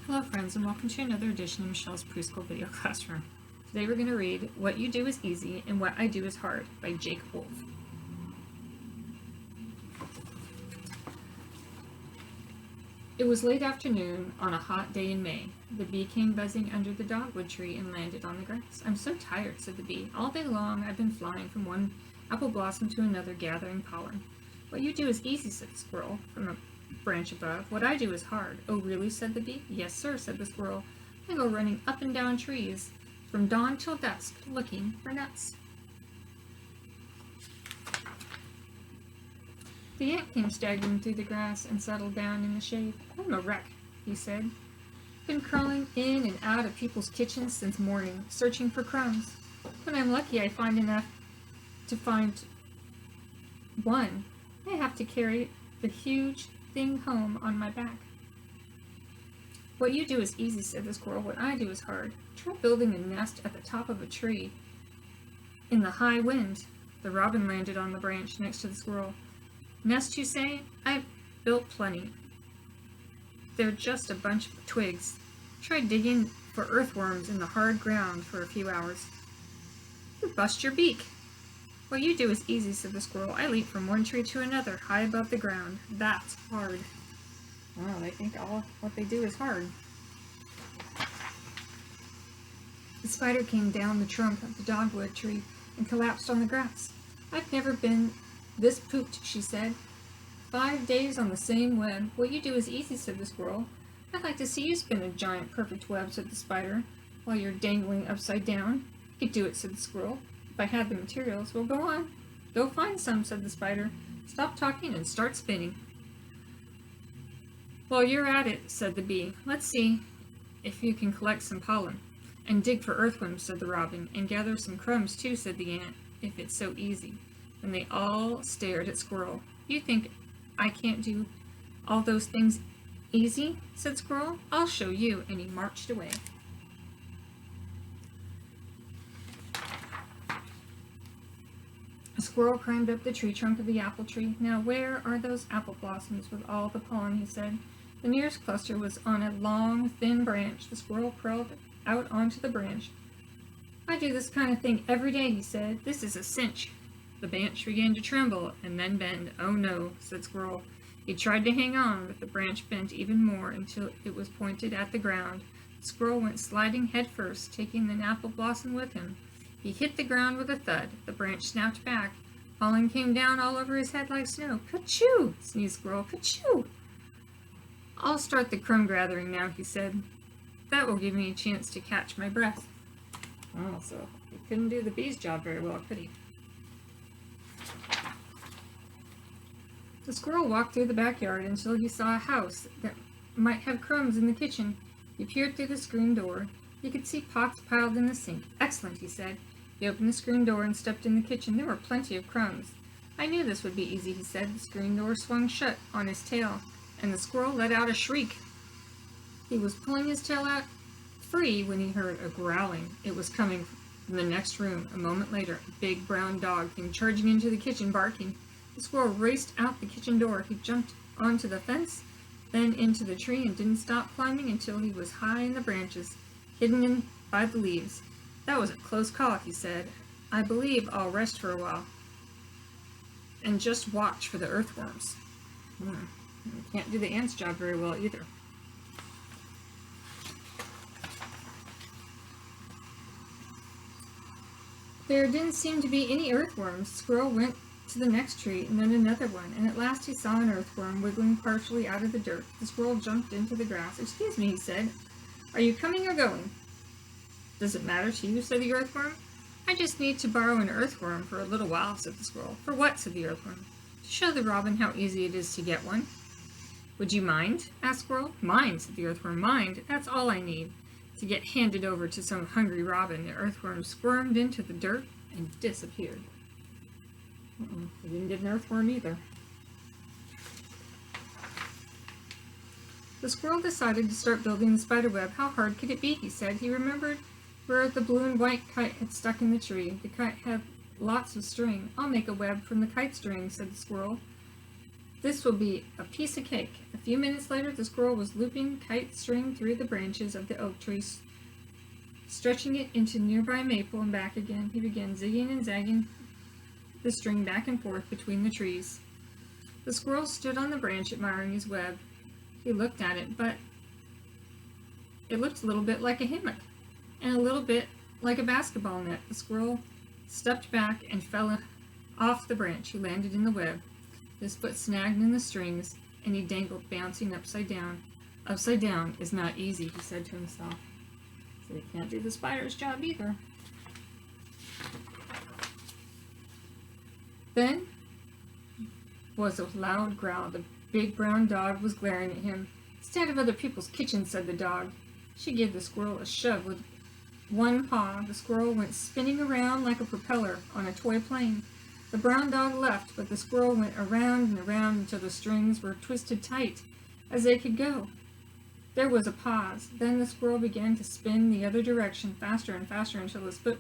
Hello friends, and welcome to another edition of Michelle's Preschool Video Classroom. Today we're going to read What You Do Is Easy and What I Do Is Hard by Jake Wolf. It was late afternoon on a hot day in May. The bee came buzzing under the dogwood tree and landed on the grass. "I'm so tired," said the bee. "All day long I've been flying from one apple blossom to another gathering pollen." "What you do is easy," said the squirrel from a branch above. "What I do is hard." "Oh, really?" said the bee. "Yes, sir," said the squirrel. "I go running up and down trees from dawn till dusk, looking for nuts." The ant came staggering through the grass and settled down in the shade. "I'm a wreck," he said. "Been crawling in and out of people's kitchens since morning, searching for crumbs. When I'm lucky, I find enough to find one. I have to carry the huge thing home on my back." "What you do is easy," said the squirrel. "What I do is hard. Try building a nest at the top of a tree in the high wind." The robin landed on the branch next to the squirrel. "Nest, you say? I've built plenty. They're just a bunch of twigs. Try digging for earthworms in the hard ground for a few hours. You bust your beak." "What you do is easy," said the squirrel. "I leap from one tree to another, high above the ground. That's hard." Wow, they think all what they do is hard. The spider came down the trunk of the dogwood tree and collapsed on the grass. "I've never been this pooped," she said. 5 days on the same web." "What you do is easy," said the squirrel. "I'd like to see you spin a giant perfect web," said the spider, "while you're dangling upside down." "I could do it," said the squirrel, "if I had the materials." "Well, go on. Go find some," said the spider. "Stop talking and start spinning." "While you're at it," said the bee, "let's see if you can collect some pollen." "And dig for earthworms," said the robin. "And gather some crumbs too," said the ant, "if it's so easy." And they all stared at Squirrel. "You think I can't do all those things easy?" said Squirrel. "I'll show you." And he marched away. A squirrel climbed up the tree trunk of the apple tree. "Now where are those apple blossoms with all the pollen?" he said. The nearest cluster was on a long, thin branch. The squirrel crawled out onto the branch. "I do this kind of thing every day," he said. "This is a cinch." The branch began to tremble and then bend. "Oh no," said Squirrel. He tried to hang on, but the branch bent even more until it was pointed at the ground. The squirrel went sliding head first, taking the apple blossom with him. He hit the ground with a thud. The branch snapped back. Pollen came down all over his head like snow. "Ka-choo!" sneezed Squirrel. "Ka-choo!" "I'll start the crumb gathering now," he said. "That will give me a chance to catch my breath." Oh, so he couldn't do the bee's job very well, could he? The squirrel walked through the backyard until he saw a house that might have crumbs in the kitchen. He peered through the screen door. He could see pots piled in the sink. "Excellent," he said. He opened the screen door and stepped in the kitchen. There were plenty of crumbs. "I knew this would be easy," he said. The screen door swung shut on his tail, and the squirrel let out a shriek. He was pulling his tail out free when he heard a growling. It was coming from the next room. A moment later, a big brown dog came charging into the kitchen, barking. The squirrel raced out the kitchen door. He jumped onto the fence, then into the tree, and didn't stop climbing until he was high in the branches, hidden in by the leaves. "That was a close call," he said. "I believe I'll rest for a while and just watch for the earthworms." Can't do the ant's job very well either. There didn't seem to be any earthworms. Squirrel went to the next tree, and then another one, and at last he saw an earthworm wiggling partially out of the dirt. The squirrel jumped into the grass. "Excuse me," he said. "Are you coming or going?" "Does it matter to you?" said the earthworm. "I just need to borrow an earthworm for a little while," said the squirrel. "For what?" said the earthworm. "To show the robin how easy it is to get one." "Would you mind?" asked Squirrel. "Mind," said the earthworm. "Mind? That's all I need to get handed over to some hungry robin." The earthworm squirmed into the dirt and disappeared. He didn't get an earthworm either. The squirrel decided to start building the spider web. How hard could it be, he said. He remembered where the blue and white kite had stuck in the tree. The kite had lots of string. "I'll make a web from the kite string," said the squirrel. This will be a piece of cake. A few minutes later, the squirrel was looping kite string through the branches of the oak trees, stretching it into nearby maple and back again. He began zigging and zagging the string back and forth between the trees. The squirrel stood on the branch admiring his web. He looked at it, but it looked a little bit like a hammock and a little bit like a basketball net. The squirrel stepped back and fell off the branch. He landed in the web. His foot snagged in the strings, and he dangled, bouncing upside down. Upside down is not easy, he said to himself. So he can't do the spider's job either. Then was a loud growl. The big brown dog was glaring at him. "Stay out of other people's kitchens," said the dog. She gave the squirrel a shove with one paw. The squirrel went spinning around like a propeller on a toy plane. The brown dog left, but the squirrel went around and around until the strings were twisted tight as they could go. There was a pause. Then the squirrel began to spin the other direction, faster and faster, until his foot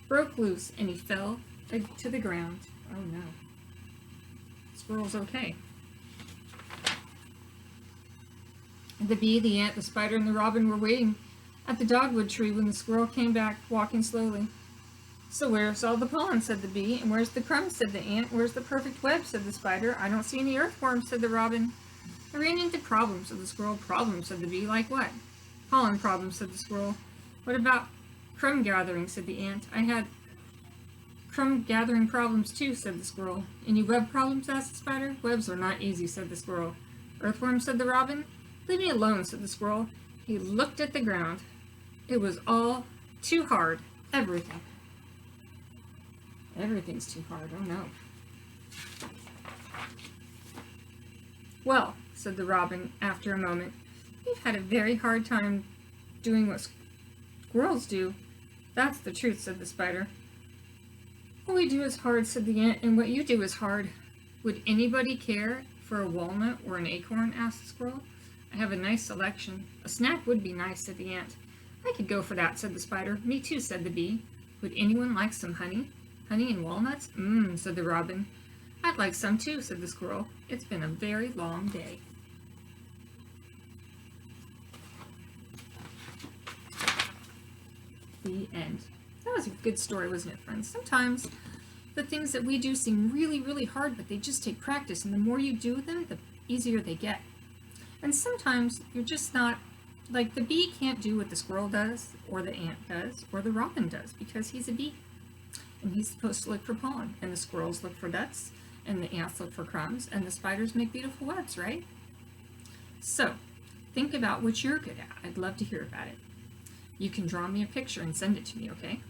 broke loose and he fell to the ground. Oh no. The squirrel's okay. The bee, the ant, the spider, and the robin were waiting at the dogwood tree when the squirrel came back, walking slowly. "So where's all the pollen?" said the bee. "And where's the crumbs?" said the ant. "Where's the perfect web?" said the spider. "I don't see any earthworms," said the robin. "I ran into problems," said the squirrel. "Problems," said the bee. "Like what?" "Pollen problems," said the squirrel. "What about crumb gathering?" said the ant. "I had crumb gathering problems too," said the squirrel. "Any web problems?" asked the spider. "Webs are not easy," said the squirrel. "Earthworms?" said the robin. "Leave me alone," said the squirrel. He looked at the ground. It was all too hard. Everything. Everything's too hard. Oh no. "Well," said the robin after a moment, "we've had a very hard time doing what squirrels do." "That's the truth," said the spider. "What we do is hard," said the ant, "and what you do is hard." "Would anybody care for a walnut or an acorn?" asked the squirrel. "I have a nice selection." "A snack would be nice," said the ant. "I could go for that," said the spider. "Me too," said the bee. "Would anyone like some honey?" "Honey and walnuts?" Said the robin. "I'd like some too," said the squirrel. "It's been a very long day." The end. That was a good story, wasn't it, friends? Sometimes the things that we do seem really, really hard, but they just take practice, and the more you do them, the easier they get. And sometimes you're just not, like the bee can't do what the squirrel does, or the ant does, or the robin does, because he's a bee. And he's supposed to look for pollen, and the squirrels look for nuts, and the ants look for crumbs, and the spiders make beautiful webs, right? So, think about what you're good at. I'd love to hear about it. You can draw me a picture and send it to me, okay?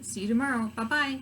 See you tomorrow. Bye-bye.